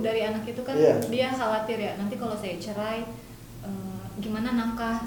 dari anak itu kan dia khawatir ya, nanti kalau saya cerai gimana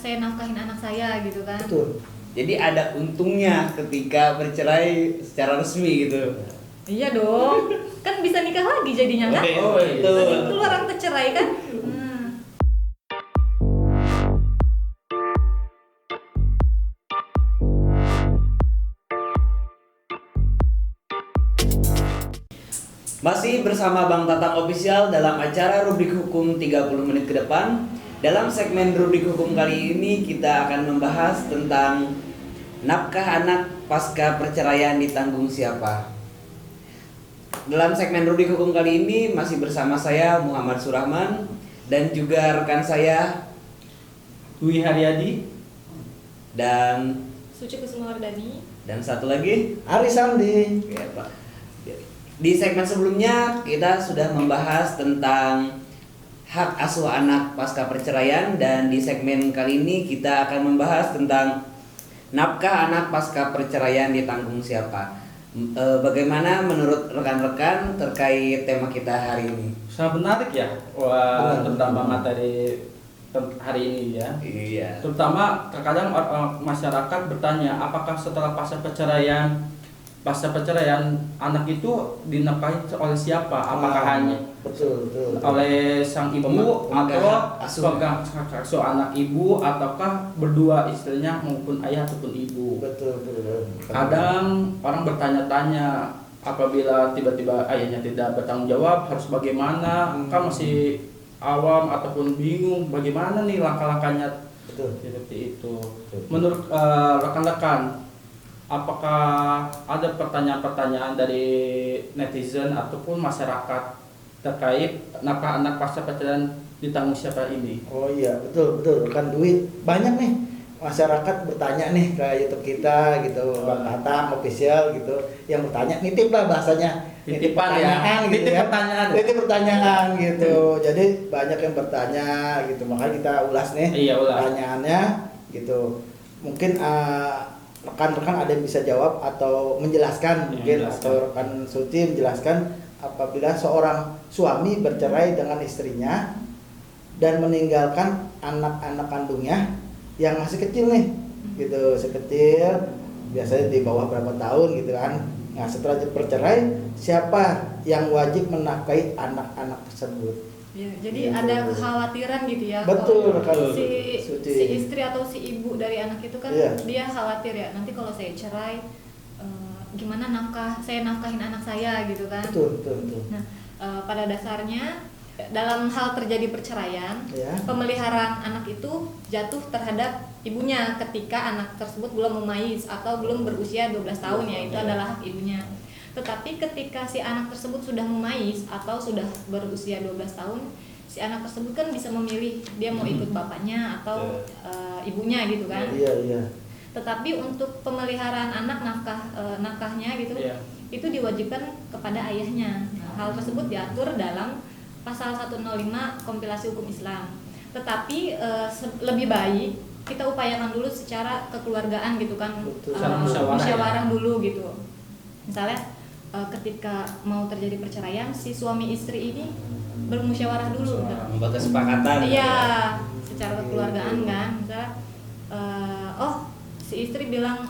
saya nafkahin anak saya gitu kan. Betul. Jadi ada untungnya ketika bercerai secara resmi gitu. Iya dong, kan bisa nikah lagi jadinya kan? Oh itu. Itu orang tercerai kan? Masih bersama Bang Tatang Official dalam acara Rubrik Hukum 30 menit ke depan. Dalam segmen Rubrik Hukum kali ini kita akan membahas tentang nafkah anak pasca perceraian ditanggung siapa. Dalam segmen Rubrik Hukum kali ini masih bersama saya Muhammad Surahman dan juga rekan saya Dwi Haryadi dan Suci Kusumawardani dan satu lagi Ari Sandi. Ya, Pak. Di segmen sebelumnya kita sudah membahas tentang hak asuh anak pasca perceraian, dan di segmen kali ini kita akan membahas tentang nafkah anak pasca perceraian ditanggung siapa. Bagaimana menurut rekan-rekan terkait tema kita hari ini? sangat menarik ya, terutama materi hari ini ya. Iya. Terutama terkadang masyarakat bertanya, apakah setelah pasca perceraian anak itu dinafkahi oleh siapa? Apakah hanya betul. oleh sang ibu atau pemegang hak asuh anak ibu, ataukah berdua istrinya maupun ayah ataupun ibu? Betul. Kadang orang bertanya-tanya, apabila tiba-tiba ayahnya tidak bertanggung jawab harus bagaimana? Kan masih awam ataupun bingung bagaimana nih langkah-langkahnya. Betul. Seperti itu. Menurut rekan-rekan, apakah ada pertanyaan-pertanyaan dari netizen ataupun masyarakat terkait nafkah anak pasca perceraian ditanggung siapa ini? Oh iya, betul. Rekan Dwi, banyak nih masyarakat bertanya nih ke YouTube kita gitu, Bang Tatang Official gitu, yang bertanya, nitip lah bahasanya, nitip pertanyaan ya. gitu ya. Nitip pertanyaan gitu. Jadi banyak yang bertanya gitu, makanya kita ulas nih pertanyaannya gitu. Mungkin rekan-rekan ada yang bisa jawab atau menjelaskan mungkin, atau rekan Suci menjelaskan apabila seorang suami bercerai dengan istrinya dan meninggalkan anak-anak kandungnya yang masih kecil nih gitu, sekecil biasanya di bawah berapa tahun gitu kan. Nah, setelah bercerai siapa yang wajib menafkahi anak-anak tersebut? Ya, jadi ada kekhawatiran gitu ya. Betul, kalau si istri atau si ibu dari anak itu kan dia khawatir ya, nanti kalau saya cerai gimana saya nafkahin anak saya gitu kan. Betul. Nah, pada dasarnya dalam hal terjadi perceraian, pemeliharaan anak itu jatuh terhadap ibunya ketika anak tersebut belum memayis atau belum berusia 12 tahun ya, itu adalah hak ibunya. Tetapi ketika si anak tersebut sudah memayis atau sudah berusia 12 tahun, si anak tersebut kan bisa memilih dia mau ikut bapaknya atau ibunya gitu kan. Iya. Tetapi untuk pemeliharaan anak nafkahnya gitu, itu diwajibkan kepada ayahnya. Nah, hal tersebut diatur dalam pasal 105 kompilasi hukum Islam. Tetapi lebih baik kita upayakan dulu secara kekeluargaan gitu kan, musyawarah dulu gitu. Misalnya ketika mau terjadi perceraian, si suami istri ini bermusyawarah dulu, membuat kesepakatan. Iya, secara kekeluargaan kan. Misalnya, si istri bilang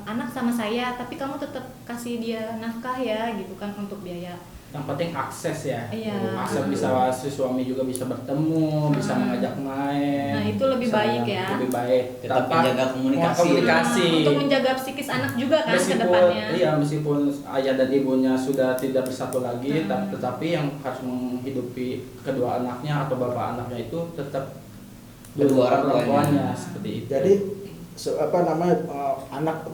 anak sama saya, tapi kamu tetap kasih dia nafkah ya, gitu kan, untuk biaya. Yang penting akses ya. Iya. Akses bisa si suami juga bisa bertemu, bisa mengajak main. Nah, itu lebih baik ya. Lebih baik. Tetap menjaga komunikasi. Untuk menjaga psikis anak juga kan ke depannya. Iya, meskipun ayah dan ibunya sudah tidak bersatu lagi, tetapi yang harus menghidupi kedua anaknya atau bapak anaknya itu tetap kedua orang tuanya seperti itu. Jadi anak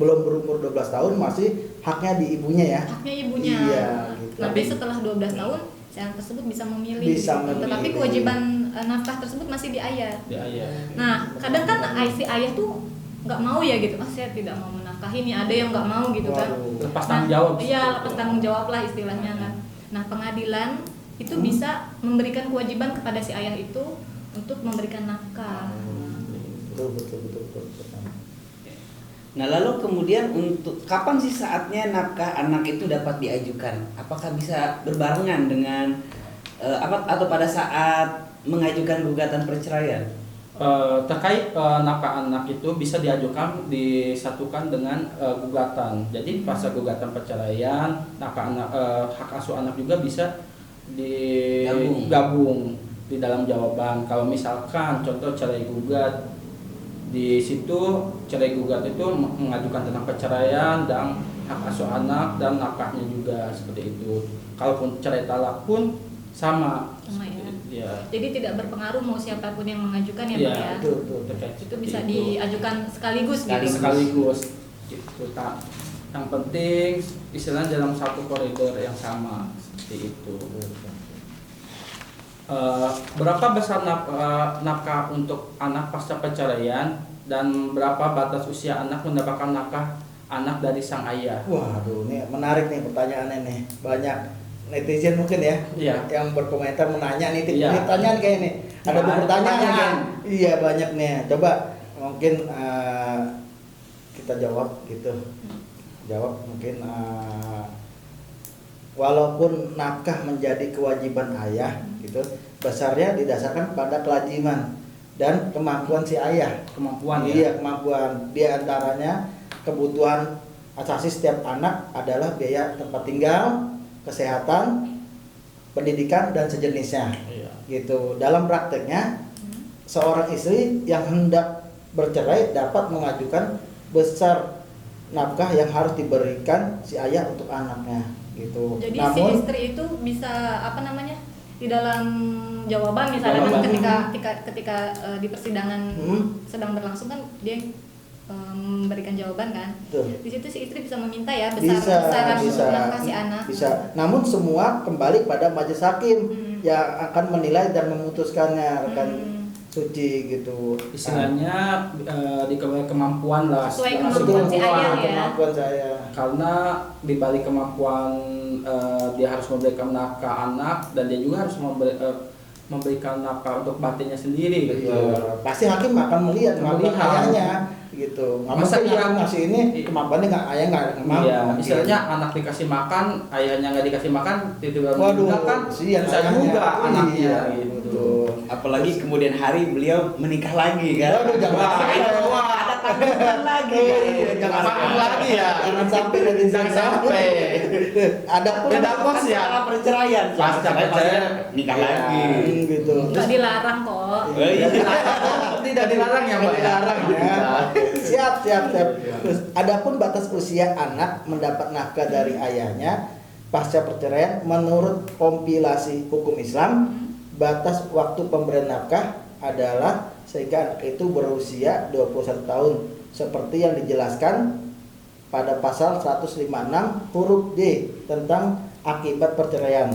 belum berumur 12 tahun masih haknya di ibunya ya. Haknya ibunya. Iya, gitu. Tapi setelah 12 tahun si anak tersebut bisa memilih. Memilih. Tetapi kewajiban nafkah tersebut masih di ayah. Nah, kadang kan si ayah tuh nggak mau ya gitu. Saya tidak mau menafkahi, ini ada yang nggak mau gitu kan. Lepas tanggung jawab. Iya, lepas tanggung jawab lah istilahnya kan. Nah, pengadilan itu bisa memberikan kewajiban kepada si ayah itu untuk memberikan nafkah. Betul. Nah, lalu kemudian untuk kapan sih saatnya nafkah anak itu dapat diajukan? Apakah bisa berbarengan dengan atau pada saat mengajukan gugatan perceraian? Terkait nafkah anak itu bisa diajukan disatukan dengan gugatan. Jadi pasca gugatan perceraian, nafkah anak, hak asuh anak juga bisa digabung di dalam jawaban. Kalau misalkan contoh cerai gugat, di situ cerai gugat itu mengajukan tentang perceraian dan hak asuh anak dan nafkahnya juga seperti itu. Kalaupun cerai talak pun sama ya. Jadi tidak berpengaruh mau siapapun yang mengajukan ya, Pak ya. Betul. Itu bisa diajukan sekaligus gitu. Sekaligus. Gitu. Yang penting istilahnya dalam satu koridor yang sama seperti itu. Berapa besar nafkah untuk anak pasca perceraian dan berapa batas usia anak mendapatkan nafkah anak dari sang ayah? Waduh, ini menarik nih pertanyaannya nih. Banyak netizen mungkin ya, yang berkomentar menanya nih, pertanyaan kayak ini. Ada pertanyaan. Iya, banyak nih. Coba mungkin kita jawab gitu. Jawab mungkin walaupun nafkah menjadi kewajiban ayah gitu, besarnya didasarkan pada kelaziman dan kemampuan si ayah. Kemampuan kemampuan. Di antaranya kebutuhan asasi setiap anak adalah biaya tempat tinggal, kesehatan, pendidikan dan sejenisnya. Gitu. Dalam prakteknya, seorang istri yang hendak bercerai dapat mengajukan besar nafkah yang harus diberikan si ayah untuk anaknya. Gitu. Jadi si istri itu bisa di dalam jawaban misalnya ketika di persidangan sedang berlangsung kan dia memberikan jawaban kan. Betul. Di situ si istri bisa meminta ya besaran nafkah si anak. Bisa. Namun semua kembali pada majelis hakim yang akan menilai dan memutuskannya rekan Suci gitu. Istilahnya di kemampuan lah. Sesuai kemampuan si ayah ya. Kemampuan saya. Karena di balik kemampuan dia harus memberikan nafkah anak dan dia juga harus memberikan nafkah untuk batinnya sendiri gitu. Pasti hakim akan melihat ayahnya gitu. Masa dia ngasih ini kemampuannya ayah nggak mampu. Iya, istilahnya anak dikasih makan, ayahnya nggak dikasih makan, tiba-tiba kan bisa juga anaknya gitu. Apalagi kemudian hari beliau menikah lagi kan. Waduh, ada tanggungan lagi. Jangan lagi ya. Jangan sampai. Ada pun pasca perceraian. Pasca perceraian nikah lagi. Gitu. Nggak dilarang kok. Tidak dilarang ya, Pak. Dilarang ya. Siap. Terus adapun batas usia anak mendapat nafkah dari ayahnya pasca perceraian menurut kompilasi hukum Islam, batas waktu pemberian nafkah adalah sehingga anak itu berusia 21 tahun seperti yang dijelaskan pada pasal 156 huruf D tentang akibat perceraian.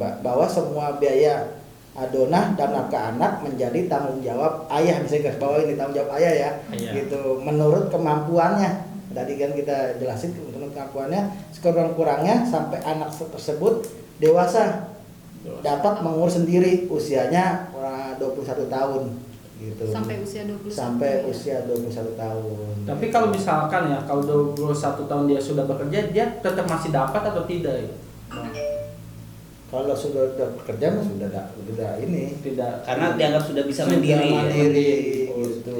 Bahwa semua biaya adonah dan nafkah anak menjadi tanggung jawab ayah. Bisa garis bawah ini tanggung jawab ayah ya. Gitu menurut kemampuannya. Tadi kan kita jelasin menurut kemampuannya sekurang-kurangnya sampai anak tersebut dewasa dapat mengurus sendiri usianya 21 tahun gitu. Sampai usia 21. Sampai usia 21 tahun. Tapi kalau misalkan ya kalau 21 tahun dia sudah bekerja, dia tetap masih dapat atau tidak ya? Kalau sudah bekerja mah sudah ini tidak, karena dianggap sudah bisa mandiri gitu.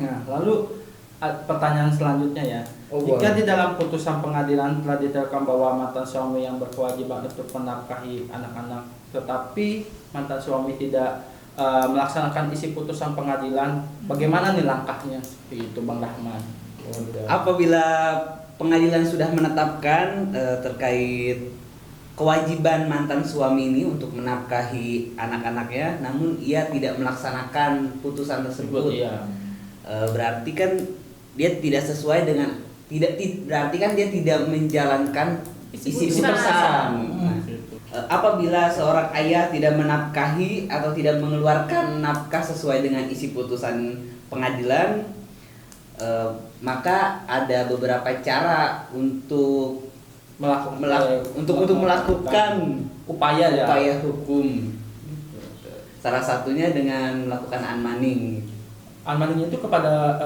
Nah, lalu pertanyaan selanjutnya ya. Jika di dalam putusan pengadilan telah diterangkan bahwa mantan suami yang berkewajiban untuk menafkahi anak-anak, tetapi mantan suami tidak melaksanakan isi putusan pengadilan, bagaimana nih langkahnya? Itu Bang Rahman. Apabila pengadilan sudah menetapkan terkait kewajiban mantan suami ini untuk menafkahi anak-anaknya, namun ia tidak melaksanakan putusan tersebut, berarti kan dia tidak sesuai dengan berarti kan dia tidak menjalankan isi putusan. Apabila seorang ayah tidak menafkahi atau tidak mengeluarkan nafkah sesuai dengan isi putusan pengadilan, maka ada beberapa cara untuk melakukan upaya hukum. Salah satunya dengan melakukan unmanning. Unbanding itu kepada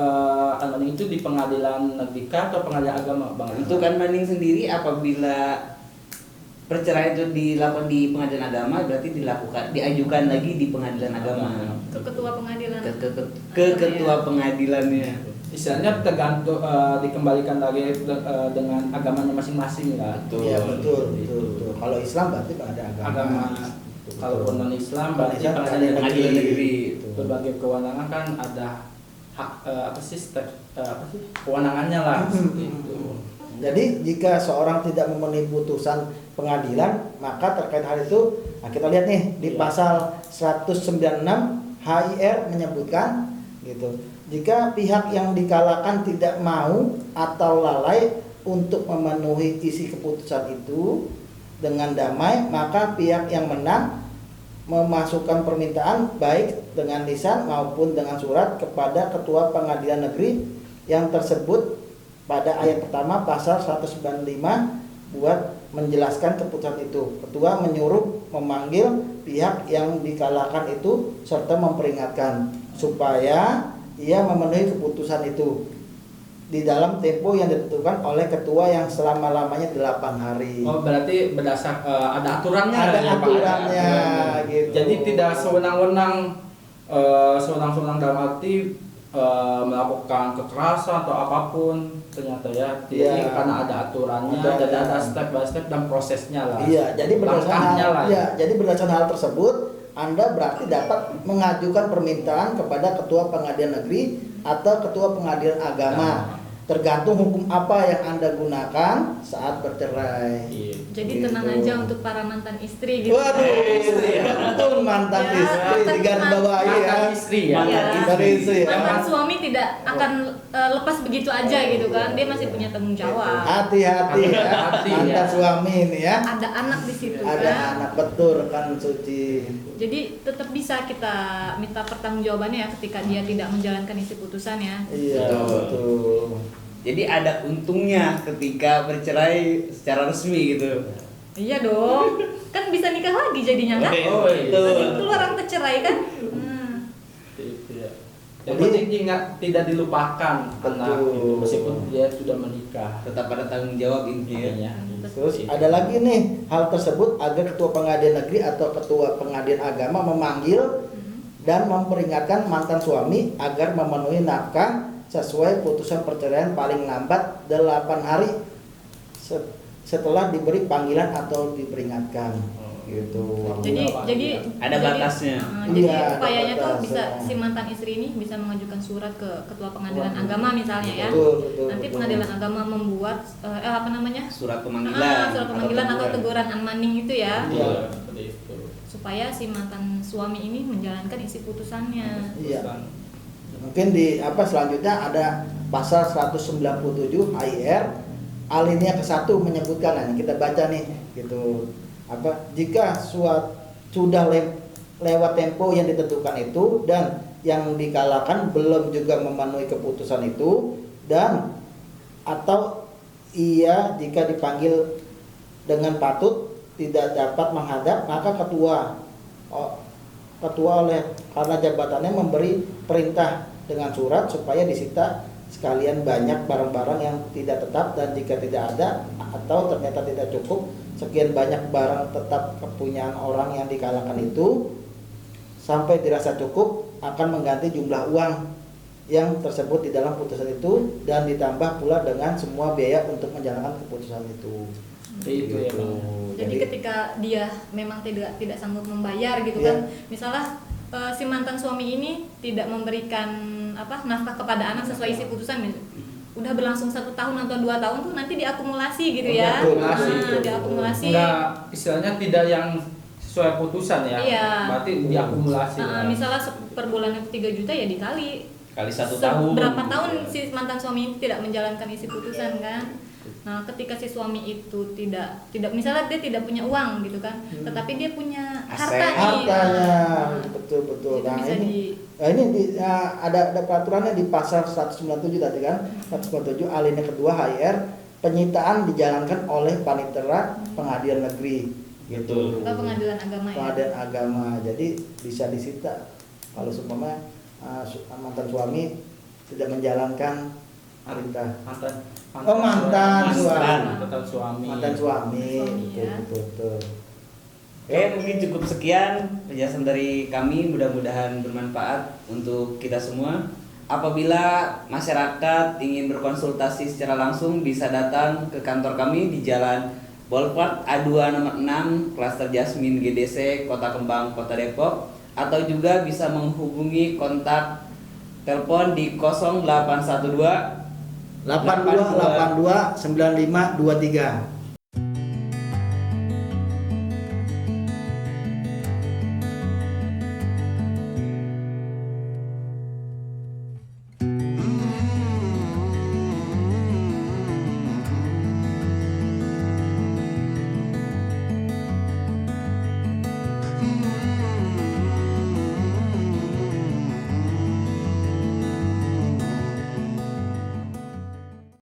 unbanding itu di pengadilan negeri atau pengadilan agama, Bang? Untuk unbanding sendiri apabila perceraian itu dilakukan di pengadilan agama berarti diajukan lagi di pengadilan agama ke ketua pengadilan ke ketua pengadilannya. Istilahnya tergantung dikembalikan lagi dengan agamanya masing-masing lah. Iya betul. Kalau Islam berarti ada agama. Kalaupun non Islam berarti pengadilan negeri. Berbagai kewenangan kan ada hak kewenangannya lah. Gitu. Jadi jika seorang tidak memenuhi putusan pengadilan, maka terkait hal itu, nah kita lihat nih di pasal 196 HIR menyebutkan gitu. Jika pihak yang dikalahkan tidak mau atau lalai untuk memenuhi isi keputusan itu dengan damai, maka pihak yang menang memasukkan permintaan baik dengan lisan maupun dengan surat kepada ketua pengadilan negeri yang tersebut pada ayat pertama pasal 195 buat menjelaskan keputusan itu. Ketua menyuruh memanggil pihak yang dikalahkan itu serta memperingatkan supaya ia memenuhi keputusan itu di dalam tempo yang ditentukan oleh ketua yang selama-lamanya 8 hari. Oh, berarti berdasar ada aturannya. Ada aturannya gitu. Jadi tidak sewenang-wenang dalam arti melakukan kekerasan atau apapun ternyata ya. Jadi karena ada aturannya dan ada step by step dan prosesnya lah. Iya, jadi berdasarkan hal tersebut Anda berarti dapat mengajukan permintaan kepada ketua pengadilan negeri atau ketua pengadilan agama. Tergantung hukum apa yang Anda gunakan saat bercerai. Jadi tenang aja untuk para mantan istri gitu. Waduh, betul mantan istri digarisbawahi ya. Mantan istri. Mantan suami tidak akan lepas begitu aja gitu kan. Dia masih punya tanggung jawab. Hati-hati ya. Mantan suami ini ya. Ada anak di situ kan. Ada anak, betul kan Suci. Jadi tetap bisa kita minta pertanggungjawabannya ya ketika dia tidak menjalankan isi putusan ya. Iya, betul. Jadi ada untungnya ketika bercerai secara resmi gitu. Iya dong, kan bisa nikah lagi jadinya kan? Oh itu. Keluar orang tercerai kan? Yang penting tidak dilupakan anak gitu, meskipun dia sudah menikah. Tetap ada tanggung jawab intinya. Terus ada lagi nih hal tersebut agar ketua pengadilan negeri atau ketua pengadilan agama memanggil dan memperingatkan mantan suami agar memenuhi nafkah sesuai putusan perceraian paling lambat 8 hari setelah diberi panggilan atau diperingatkan. Gitu. Jadi ada batasnya. Jadi upayanya tuh bisa si mantan istri ini bisa mengajukan surat ke ketua pengadilan agama misalnya ya. Betul, nanti pengadilan agama membuat surat pemanggilan. Surat pemanggilan atau teguran unbanding itu ya. Iya. Supaya si mantan suami ini menjalankan isi putusannya. Iya. Mungkin di selanjutnya ada pasal 197 HIR alinea ke-1 menyebutkan, nah kita baca nih gitu. Jika sudah lewat tempo yang ditentukan itu dan yang dikalahkan belum juga memenuhi keputusan itu dan atau ia jika dipanggil dengan patut tidak dapat menghadap, maka ketua oleh karena jabatannya memberi perintah dengan surat supaya disita sekalian banyak barang-barang yang tidak tetap, dan jika tidak ada atau ternyata tidak cukup sekian banyak barang tetap kepunyaan orang yang dikalahkan itu sampai dirasa cukup akan mengganti jumlah uang yang tersebut di dalam putusan itu dan ditambah pula dengan semua biaya untuk menjalankan keputusan itu. Itu ya Bang. Jadi ketika dia memang tidak sanggup membayar gitu kan, misalnya si mantan suami ini tidak memberikan nafkah kepada anak sesuai isi putusan, udah berlangsung 1 tahun atau 2 tahun tuh nanti diakumulasi gitu ya. Diakumulasi. Enggak, istilahnya tidak yang sesuai putusan ya. Iya. Berarti diakumulasi. Misalnya per bulan itu 3 juta ya dikali 1 tahun. Berapa tahun si mantan suami ini tidak menjalankan isi putusan kan? Nah, ketika si suami itu tidak misalnya dia tidak punya uang gitu kan, tetapi dia punya hartanya. Betul. Nah, ini ada peraturannya di pasal 197 tadi kan. 197 alinea kedua HIR penyitaan dijalankan oleh panitera pengadilan negeri gitu. Atau pengadilan agama Pengadilan agama. Jadi bisa disita kalau seumpama mantan suami tidak menjalankan perintah. Mantan suami. Ya. Betul. Oke, mungkin cukup sekian penjelasan dari kami, mudah-mudahan bermanfaat untuk kita semua. Apabila masyarakat ingin berkonsultasi secara langsung bisa datang ke kantor kami di Jalan Boulevard A2 nomor 6, Klaster Jasmine GDC, Kota Kembang, Kota Depok, atau juga bisa menghubungi kontak telepon di 0812 8282 9523.